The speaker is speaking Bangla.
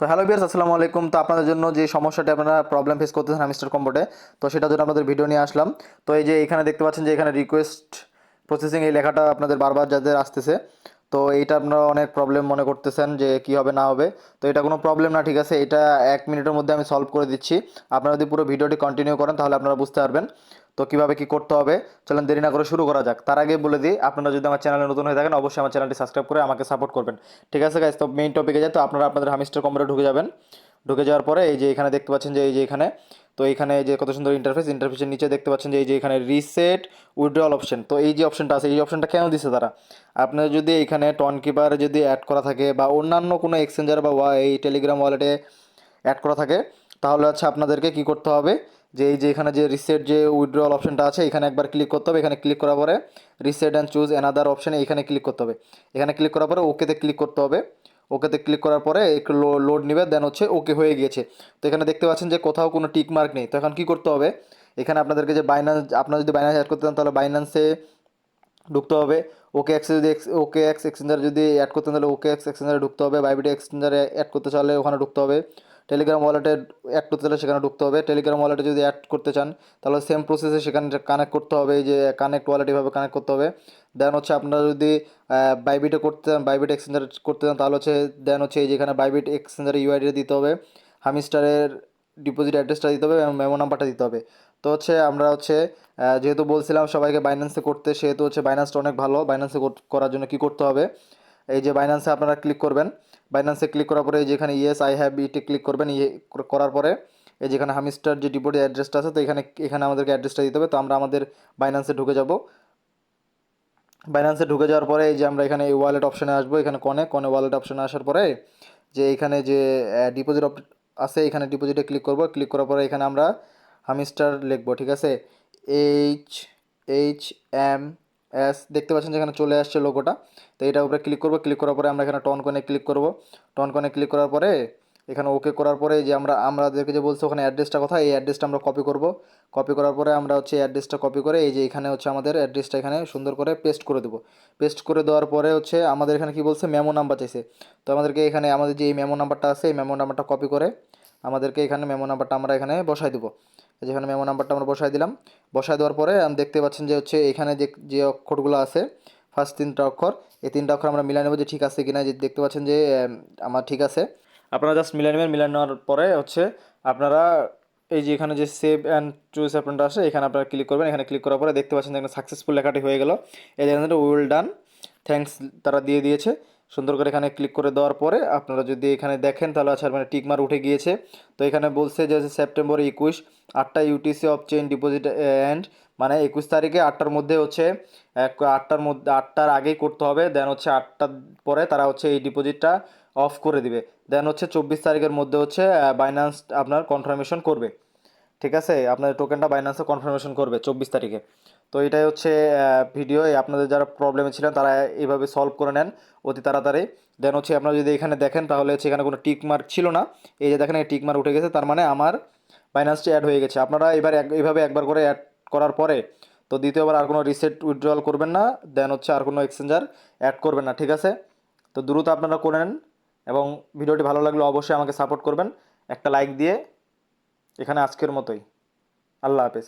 তো হ্যালো ভিউয়ার্স, আসসালামু আলাইকুম। তো আপনাদের জন্য যে সমস্যাটা আপনারা প্রবলেম ফেস করতেছেন হামিস্টার কম্বোটে, তো সেটার জন্য আপনাদের ভিডিও নিয়ে আসলাম। তো এই যে এখানে দেখতে পাচ্ছেন যে এখানে রিকোয়েস্ট প্রসেসিং এই লেখাটা আপনাদের বারবার যাদের আসতেছে, তো এইটা আপনারা অনেক প্রবলেম মনে করতেছেন যে কি হবে না হবে। তো এটা কোনো প্রবলেম না, ঠিক আছে, এটা 1 মিনিটের মধ্যে আমি সলভ করে দিচ্ছি। আপনারা যদি পুরো ভিডিওটি কন্টিনিউ করেন তাহলে আপনারা বুঝতে পারবেন তো কিভাবে কি করতে হবে। চলেন দেরি না করে শুরু করা যাক। তার আগে বলে দিই, আপনারা যদি আমার চ্যানেলে নতুন হয়ে থাকেন অবশ্যই আমার চ্যানেলটি সাবস্ক্রাইব করে আমাকে সাপোর্ট করবেন। ঠিক আছে গাইস, তো মেইন টপিকে যাই। তো আপনারা আপনাদের হামিস্টার কম্বোটে ঢুকে যাবেন। ঢুকে যাওয়ার পরে এই যে এখানে দেখতে পাচ্ছেন যে এই যে এখানে, তো এখানে যে কত সুন্দর ইন্টারফেসের নিচে দেখতে পাচ্ছেন যে এই যে এখানে রিসেট উইথড্রল অপশন। তো এই যে অপশনটা আছে, এই অপশনটা কেন দিছে তারা? আপনার যদি এখানে টন কিপার যদি অ্যাড করা থাকে বা অন্যান্য কোনো এক্সচেঞ্জার বা এই টেলিগ্রাম ওয়ালেটে অ্যাড করা থাকে, তাহলে হচ্ছে আপনাদেরকে কি করতে হবে, যে এই যে এখানে যে রিসেট যে উইথড্রল অপশনটা আছে এখানে একবার ক্লিক করতে হবে। এখানে ক্লিক করার পরে রিসেট অ্যান্ড চুজ অ্যানাদার অপশানে এখানে ক্লিক করতে হবে। এখানে ক্লিক করার পরে ওকেতে ক্লিক করতে হবে। ওকেতে ক্লিক করার পরে একটু লোড নেবে, দেন হচ্ছে ওকে হয়ে গিয়েছে। তো এখানে দেখতে পাচ্ছেন যে কোথাও কোনো টিক মার্ক নেই। তো এখন কী করতে হবে, এখানে আপনাদেরকে যে বাইন্যান্স, আপনারা যদি বাইন্যান্স অ্যাড করতে চান তাহলে বাইন্যান্সে ঢুকতে হবে। ওকে এক্স যদি ওকে এক্স এক্সচেঞ্জার যদি অ্যাড করতে তাহলে ওকে এক্স এক্সচেঞ্জারে ঢুকতে হবে। বাইবিট এক্সচেঞ্জারে অ্যাড করতে চাইলে ওখানে ঢুকতে হবে। টেলিগ্রাম ওয়ালেটে অ্যাড করতে চাইলে সেখানে ঢুকতে হবে। টেলিগ্রাম ওয়ালেটে যদি অ্যাড করতে চান তাহলে সেম প্রসেসে সেখানে কানেক্ট করতে হবে। এই যে কানেক্ট ওয়ালেট এভাবে কানেক্ট করতে হবে। দেন হচ্ছে আপনারা যদি বাইবিটে করতে চান, বাইবিট এক্সচেঞ্জার করতে চান তাহলে হচ্ছে দেন হচ্ছে এই যেখানে বাইবিট এক্সচেঞ্জারে ইউআইডি দিতে হবে, হামিস্টারের ডিপোজিট অ্যাড্রেসটা দিতে হবে এবং মেমো নাম্বারটা দিতে হবে। তো হচ্ছে আমরা হচ্ছে যেহেতু বলছিলাম সবাইকে বাইন্যান্সে করতে, সেহেতু হচ্ছে বাইন্যান্সটা অনেক ভালো। বাইন্যান্সে করার জন্য কি করতে হবে, এই যে বাইন্যান্সে আপনারা ক্লিক করবেন। বাইন্যান্সে ক্লিক করার পরে এই যেখানে ইয়েস আই হ্যাভ ইটে ক্লিক করবেন। ইয়ে করার পরে এই যেখানে হামিস্টার যে ডিপোজিট অ্যাড্রেসটা আছে, তো এখানে এখানে আমাদেরকে অ্যাড্রেসটা দিতে হবে। তো আমরা আমাদের বাইন্যান্সে ঢুকে যাব। বাইন্যান্সে ঢুকে যাওয়ার পরে এই যে আমরা এখানে এই ওয়ালেট অপশানে আসবো। এখানে কনে কনে ওয়ালেট অপশানে আসার পরে যে এখানে যে ডিপোজিট আছে এখানে ডিপোজিটে ক্লিক করব। ক্লিক করার পরে এখানে আমরা হামিস্টার লিখবো, ঠিক আছে, এইচ এইচ এম এস, দেখতে পাচ্ছেন যেখানে চলে আসছে লোগোটা। তো এটার উপরে ক্লিক করব। ক্লিক করার পরে আমরা এখানে টন কনে ক্লিক করব। টন কনে ক্লিক করার পরে এখানে ওকে করার পরে যে আমাদেরকে যে বলছে ওখানে অ্যাড্রেসটা কথা, এই অ্যাড্রেসটা আমরা কপি করব। কপি করার পরে আমরা হচ্ছে অ্যাড্রেসটা কপি করে এই যে এখানে হচ্ছে আমাদের অ্যাড্রেসটা এখানে সুন্দর করে পেস্ট করে দেবো। পেস্ট করে দেওয়ার পরে হচ্ছে আমাদের এখানে কি বলছে, মেমো নাম্বার চাইছে। তো আমাদেরকে এখানে আমাদের যে এই মেমো নাম্বারটা আছে এই মেমো নাম্বারটা কপি করে আমাদেরকে এখানে মেমো নাম্বারটা আমরা এখানে বসাই দেবো। যেখানে মেমো নাম্বারটা আমরা বসাই দিলাম। বসাই দেওয়ার পরে আমি দেখতে পাচ্ছেন যে হচ্ছে এখানে যে যে অক্ষরগুলো আছে, ফার্স্ট 3টা অক্ষর, এই 3টা অক্ষর আমরা মিলাই নেবো যে ঠিক আছে কিনা। যে দেখতে পাচ্ছেন যে আমার ঠিক আছে। আপনারা জাস্ট মিলাই নেবেন। মিলাই নেওয়ার পরে হচ্ছে আপনারা এই যে এখানে যে সেভ অ্যান্ড চুজ অ্যাপনটা আসে এখানে আপনারা ক্লিক করবেন। এখানে ক্লিক করার পরে দেখতে পাচ্ছেন এখানে সাকসেসফুল লেখাটি হয়ে গেল। এই দেখেন উইল ডান, থ্যাঙ্কস তারা দিয়ে দিয়েছে সুন্দর করে। এখানে ক্লিক করে দেওয়ার পরে আপনারা যদি এখানে দেখেন তাহলে আচ্ছা মানে টিকমার উঠে গিয়েছে। তো এখানে বলছে যে সেপ্টেম্বর 21 8টা UTC off chain deposit and, মানে 21 তারিখে 8টার মধ্যে হচ্ছে 8টার মধ্যে 8টার আগেই করতে হবে। দেন হচ্ছে 8টার পরে তারা হচ্ছে এই ডিপোজিটটা অফ করে দিবে। দেন হচ্ছে 24 তারিখের মধ্যে হচ্ছে বাইন্যান্স আপনার কনফার্মেশন করবে। ঠিক আছে, আপনাদের টোকেনটা বাইন্যান্সে কনফার্মেশন করবে 24 তারিখে। তো এটাই হচ্ছে ভিডিও। আপনাদের যারা প্রবলেমে ছিলেন তারা এইভাবে সলভ করে নেন অতি তাড়াতাড়ি। দেন হচ্ছে আপনারা যদি এখানে দেখেন তাহলে হচ্ছে এখানে কোনো টিক মার্ক ছিল না। এই যে দেখেন এই টিক মার্ক উঠে গেছে, তার মানে আমার বাইন্যান্সটি অ্যাড হয়ে গেছে। আপনারা এবার এইভাবে একবার করে অ্যাড করার পরে তো দ্বিতীয়বার আর কোনো রিসেট উইথড্রল করবেন না। দেন হচ্ছে আর কোনো এক্সচেঞ্জার অ্যাড করবেন না, ঠিক আছে। তো দ্রুত আপনারা করে নেন এবং ভিডিওটি ভালো লাগলে অবশ্যই আমাকে সাপোর্ট করবেন একটা লাইক দিয়ে। এখানে আজকের মতোই, আল্লাহ হাফেজ।